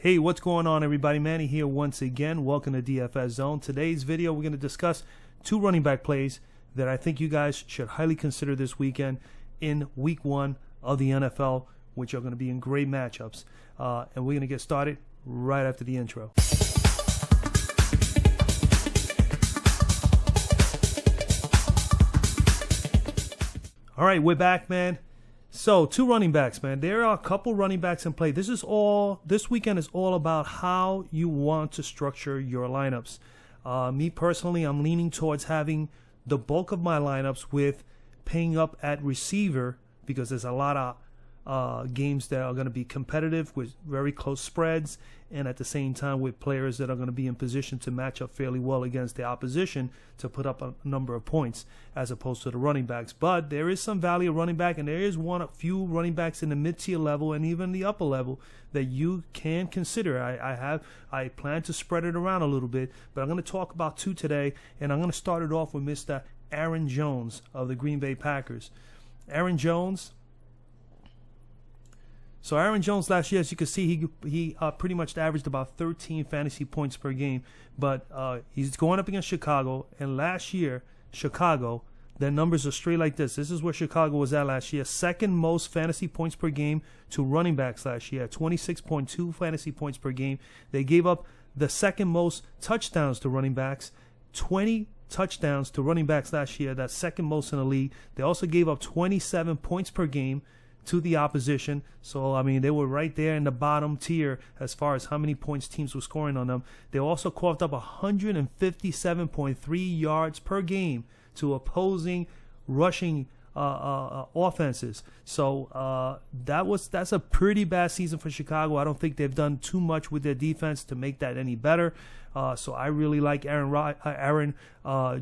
Hey, what's going on, everybody? Manny here once again. Welcome to DFS Zone. Today's video, we're going to discuss two running back plays that I think you guys should highly consider this weekend in week 1 of the NFL, which are going to be in great matchups. And we're going to get started right after the intro. All right, we're back, man. So, two running backs, man. There are a couple running backs in play. This weekend is all about how you want to structure your lineups. Me personally, I'm leaning towards having the bulk of my lineups with paying up at receiver because there's a lot of games that are going to be competitive with very close spreads, and at the same time with players that are going to be in position to match up fairly well against the opposition to put up a number of points as opposed to the running backs. But there is some value of running back, and there is a few running backs in the mid-tier level and even the upper level that you can consider. I plan to spread it around a little bit, but I'm going to talk about two today, and I'm going to start it off with Mr. Aaron Jones of the Green Bay Packers. Aaron Jones. So Aaron Jones last year, as you can see, he pretty much averaged about 13 fantasy points per game. But he's going up against Chicago. And last year, Chicago, their numbers are straight like this. This is where Chicago was at last year. Second most fantasy points per game to running backs last year. 26.2 fantasy points per game. They gave up the second most touchdowns to running backs. 20 touchdowns to running backs last year. That's second most in the league. They also gave up 27 points per game to the opposition. So, I mean, they were right there in the bottom tier as far as how many points teams were scoring on them. They also coughed up 157.3 yards per game to opposing rushing offenses. So that's a pretty bad season for Chicago. I don't think they've done too much with their defense to make that any better. So I really like Aaron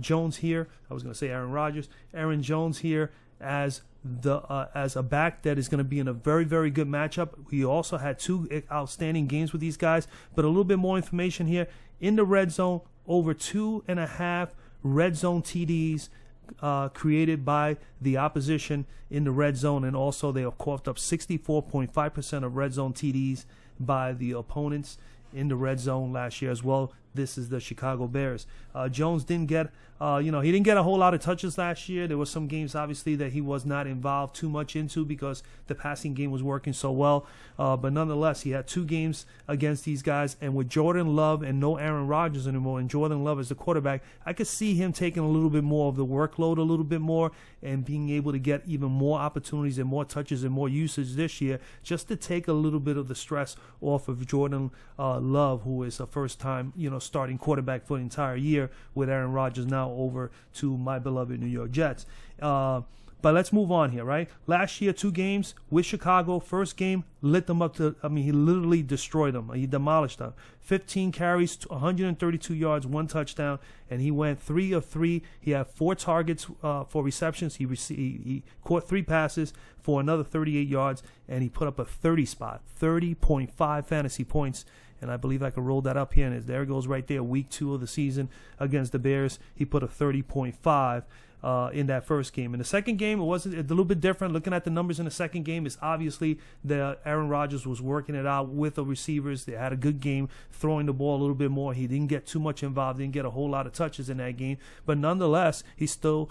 Jones here. I was going to say Aaron Rodgers. Aaron Jones here as a back that is going to be in a very, very good matchup. He also had two outstanding games with these guys. But a little bit more information here. In the red zone, over 2.5 red zone TDs created by the opposition in the red zone. And also they have coughed up 64.5% of red zone TDs by the opponents in the red zone last year as well. This is the Chicago Bears. Jones didn't get, he didn't get a whole lot of touches last year. There were some games, obviously, that he was not involved too much into because the passing game was working so well. But nonetheless, he had 2 games against these guys. And with Jordan Love and no Aaron Rodgers anymore, and Jordan Love as the quarterback, I could see him taking a little bit more of the workload a little bit more and being able to get even more opportunities and more touches and more usage this year just to take a little bit of the stress off of Jordan Love, who is a first-time, starting quarterback for the entire year, with Aaron Rodgers now over to my beloved New York Jets. But let's move on here, right? Last year, 2 games with Chicago. First game, lit them up he literally destroyed them. He demolished them. 15 carries, 132 yards, 1 touchdown, and he went 3 of 3. He had 4 targets for receptions. He caught 3 passes for another 38 yards, and he put up a 30 spot, 30.5 fantasy points. And I believe I could roll that up here, and there it goes right there, week 2 of the season against the Bears. He put a 30.5 in that first game. In the second game, it wasn't a little bit different. Looking at the numbers in the second game, it's obviously that Aaron Rodgers was working it out with the receivers. They had a good game throwing the ball a little bit more. He didn't get too much involved, didn't get a whole lot of touches in that game. But nonetheless, he still,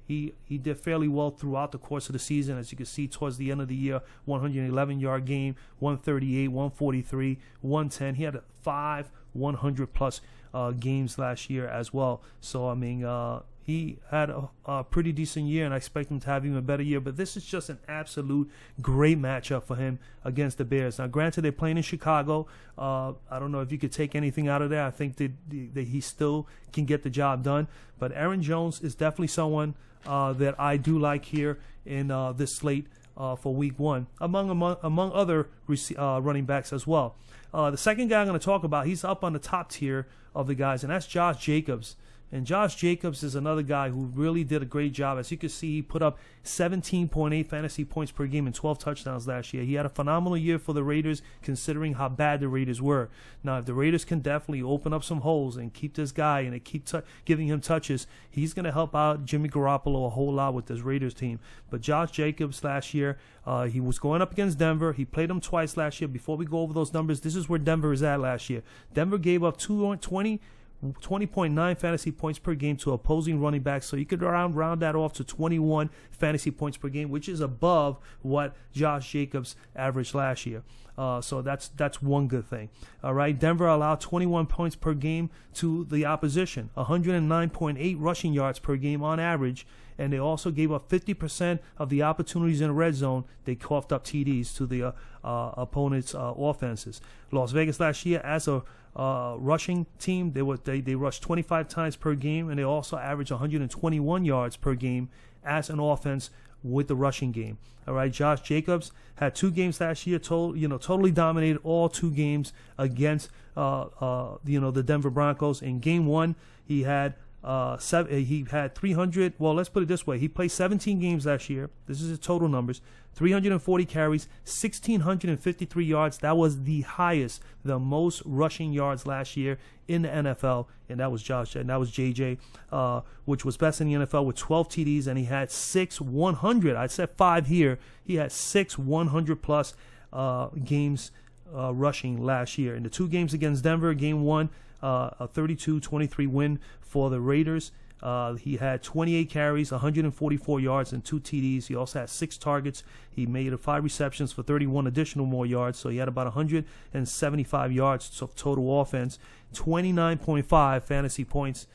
He did fairly well throughout the course of the season. As you can see, towards the end of the year, 111-yard game, 138, 143, 110. He had 5 100-plus games last year as well. So, he had a pretty decent year, and I expect him to have even a better year. But this is just an absolute great matchup for him against the Bears. Now, granted, they're playing in Chicago. I don't know if you could take anything out of there. I think that he still can get the job done. But Aaron Jones is definitely someone that I do like here in this slate for week 1, among other running backs as well. The second guy I'm going to talk about, he's up on the top tier of the guys, and that's Josh Jacobs. And Josh Jacobs is another guy who really did a great job. As you can see, he put up 17.8 fantasy points per game and 12 touchdowns last year. He had a phenomenal year for the Raiders, considering how bad the Raiders were. Now, if the Raiders can definitely open up some holes and keep this guy and they keep giving him touches, he's going to help out Jimmy Garoppolo a whole lot with this Raiders team. But Josh Jacobs last year, he was going up against Denver. He played them twice last year. Before we go over those numbers, this is where Denver is at last year. Denver gave up 20.9 fantasy points per game to opposing running backs. So you could round that off to 21 fantasy points per game, which is above what Josh Jacobs averaged last year. So that's one good thing. All right, Denver allowed 21 points per game to the opposition, 109.8 rushing yards per game on average, and they also gave up 50% of the opportunities in the red zone. They coughed up TDs to the opponent's offenses. Las Vegas last year, as a rushing team, they rushed 25 times per game, and they also averaged 121 yards per game as an offense with the rushing game. All right, Josh Jacobs had 2 games last year, totally dominated all 2 games against the Denver Broncos. In game 1, he had 300. Well, let's put it this way: he played 17 games last year. This is his total numbers: 340 carries, 1,653 yards. That was the highest, the most rushing yards last year in the NFL, and that was JJ, which was best in the NFL with 12 TDs, and he had 6 100. I said 5 here. He had 6 100 plus games rushing last year. In the 2 games against Denver, game 1, a 32-23 win for the Raiders. He had 28 carries, 144 yards, and 2 TDs. He also had 6 targets. He made 5 receptions for 31 additional more yards. So he had about 175 yards of total offense, 29.5 fantasy points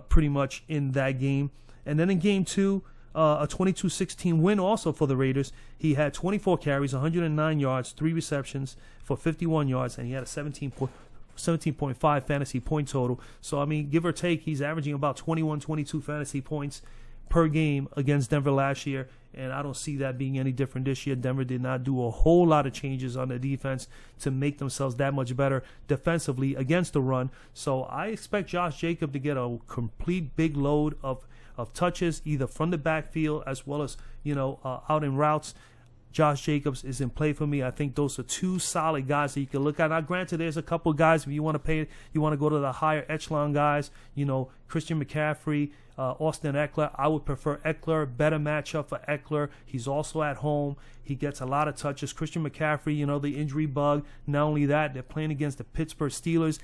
pretty much in that game. And then in game 2, a 22-16 win also for the Raiders. He had 24 carries, 109 yards, 3 receptions for 51 yards, and he had a 17.5 fantasy point total. So, I mean, give or take, he's averaging about 21, 22 fantasy points per game against Denver last year, and I don't see that being any different this year. Denver did not do a whole lot of changes on the defense to make themselves that much better defensively against the run. So I expect Josh Jacobs to get a complete big load of touches, either from the backfield as well as, out in routes. Josh Jacobs is in play for me. I think those are 2 solid guys that you can look at. Now, granted, there's a couple of guys, if you want to go to the higher echelon guys, Christian McCaffrey, Austin Eckler. I would prefer Eckler, better matchup for Eckler. He's also at home. He gets a lot of touches. Christian McCaffrey, the injury bug. Not only that, they're playing against the Pittsburgh Steelers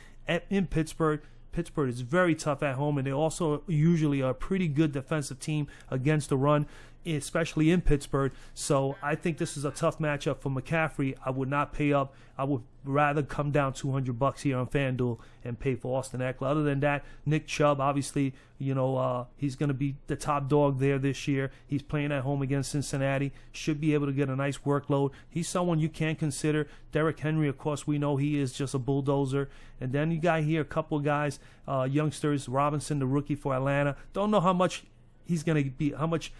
in Pittsburgh. Pittsburgh is very tough at home, and they also usually are a pretty good defensive team against the run, especially in Pittsburgh. So I think this is a tough matchup for McCaffrey. I would not pay up. I would rather come down $200 here on FanDuel and pay for Austin Eckler. Other than that, Nick Chubb, obviously, he's going to be the top dog there this year. He's playing at home against Cincinnati. Should be able to get a nice workload. He's someone you can consider. Derrick Henry, of course, we know he is just a bulldozer. And then you got here a couple of guys, youngsters. Robinson, the rookie for Atlanta. Don't know how much he's going to be, how much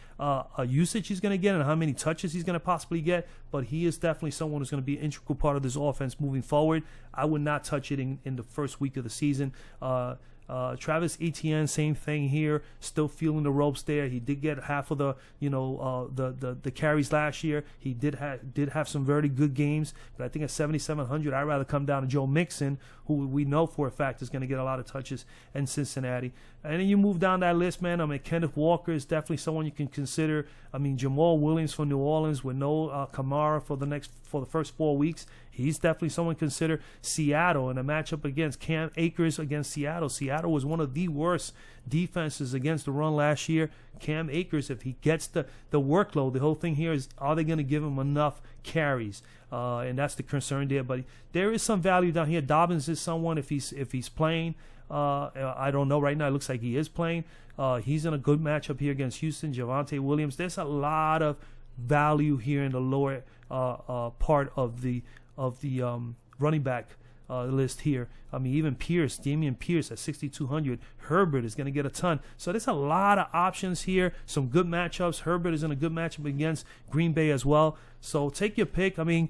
usage he's going to get and how many touches he's going to possibly get, but he is definitely someone who's going to be an integral part of this offense moving forward. I would not touch it in the first week of the season. Travis Etienne, same thing here, still feeling the ropes there. He did get half of the carries last year. He did have some very good games, but I think at 7,700, I'd rather come down to Joe Mixon, who we know for a fact is going to get a lot of touches in Cincinnati. And then you move down that list, man. I mean, Kenneth Walker is definitely someone you can consider. I mean, Jamal Williams from New Orleans with no Kamara for the first 4 weeks. He's definitely someone to consider. Seattle in a matchup against Cam Akers against Seattle. Seattle was one of the worst defenses against the run last year. Cam Akers, if he gets the workload, the whole thing here is, are they going to give him enough carries? And that's the concern there. But there is some value down here. Dobbins is someone, if he's playing. I don't know right now. It looks like he is playing. He's in a good matchup here against Houston. Javonte Williams. There's a lot of value here in the lower part of the running back list here. I mean, even Damian Pierce at 6,200. Herbert is going to get a ton. So there's a lot of options here. Some good matchups. Herbert is in a good matchup against Green Bay as well. So take your pick. I mean,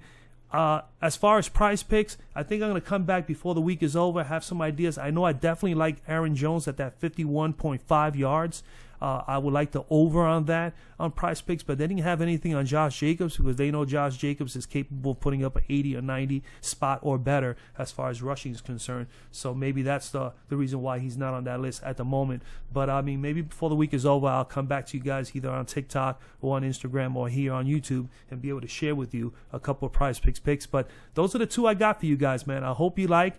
As far as price picks, I think I'm going to come back before the week is over, have some ideas. I know I definitely like Aaron Jones at that 51.5 yards. I would like to over on that on price picks, but they didn't have anything on Josh Jacobs because they know Josh Jacobs is capable of putting up an 80 or 90 spot or better as far as rushing is concerned. So maybe that's the reason why he's not on that list at the moment. But I mean, maybe before the week is over, I'll come back to you guys either on TikTok or on Instagram or here on YouTube and be able to share with you a couple of price picks. But those are the two I got for you guys, man. I hope you like.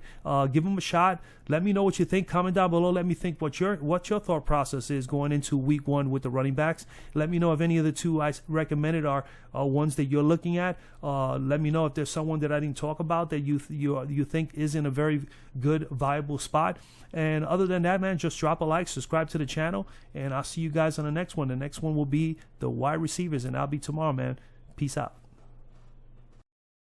Give them a shot. Let me know what you think. Comment down below. Let me think what your thought process is going into week 1 with the running backs. Let me know if any of the two I recommended are ones that you're looking at. Let me know if there's someone that I didn't talk about that you think is in a very good, viable spot. And other than that, man, just drop a like, subscribe to the channel, and I'll see you guys on the next one. The next one will be the wide receivers, and I'll be tomorrow, man. Peace out.